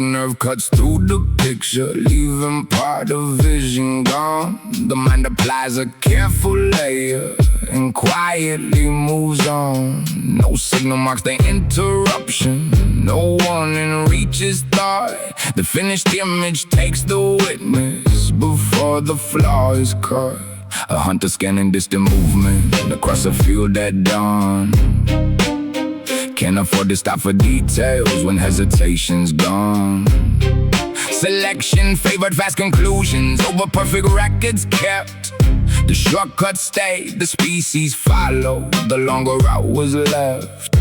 nerve cuts through the picture, leaving part of vision gone. The mind applies a careful layer and quietly moves on. No signal marks the interruption, no warning reaches thought. The finished image takes the witness before the flaw is caught. A hunter scanning distant movement across a field at dawn. Can't afford to stop for details when hesitation's gone. Selection favored fast conclusions over perfect records kept. The shortcuts stay, the species follow, the longer route was left.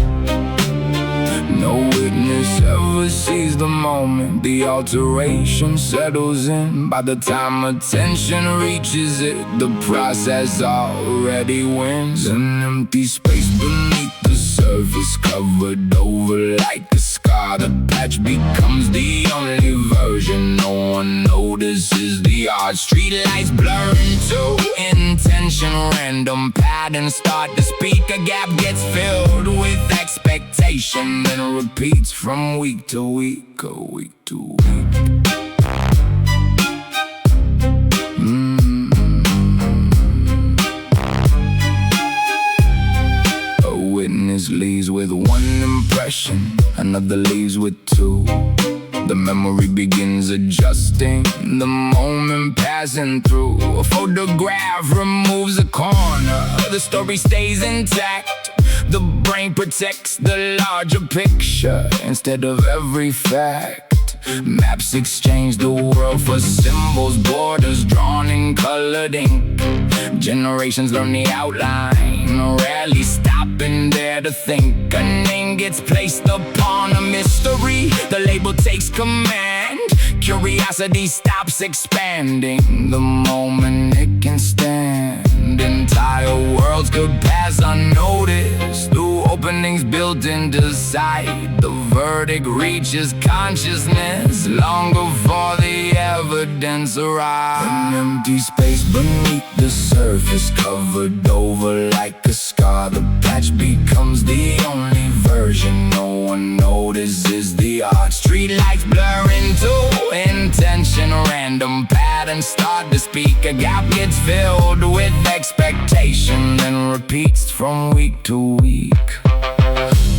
No witness ever sees the moment the alteration settles in. By the time attention reaches it, the process already wins. An empty space beneath the surface, covered over like a scar. The patch becomes the only version no one notices the art. Street lights blur into intention, random patterns start to speak. A gap gets filled with expectation, then repeats from week to week, week to week. A witness leaves with one impression, another leaves with two. The memory begins adjusting, the moment passing through. A photograph removes a corner, the story stays intact. The brain protects the larger picture instead of every fact. Maps exchange the world for symbols, borders drawn in colored ink. Generations learn the outline, rarely stopping there to think. A name gets placed upon a mystery, the label takes command. Curiosity stops expanding the moment it can stand. Entire worlds could pass unnoticed through openings built into sight. The verdict reaches consciousness long before the evidence arrives. An empty space beneath the surface, covered over like a scar. The patch becomes the only version no one notices the art. Street lights blur into intention, random patterns start to speak. A gap gets filled with expectation, then repeats from week to week.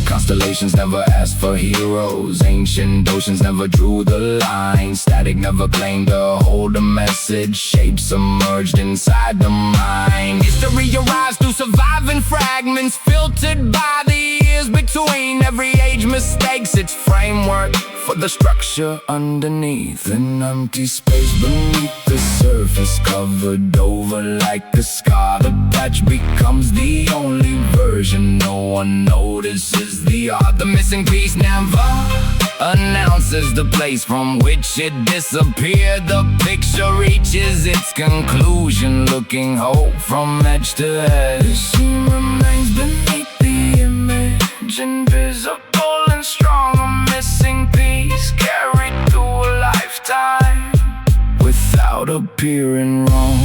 Constellations never asked for heroes, ancient oceans never drew the line. Static never claimed to hold a message, shapes submerged inside the mind. History arrives through surviving fragments, filtered by the years between. Every age mistakes its framework for the structure underneath. An empty space beneath the surface, covered over like a scar. The patch becomes the only version no one notices the art. The missing piece never announces the place from which it disappeared. The picture reaches its conclusion, looking hope from edge to edge. The scene remains beneath the image, invisible and strong. A missing piece carried through a lifetime without appearing wrong.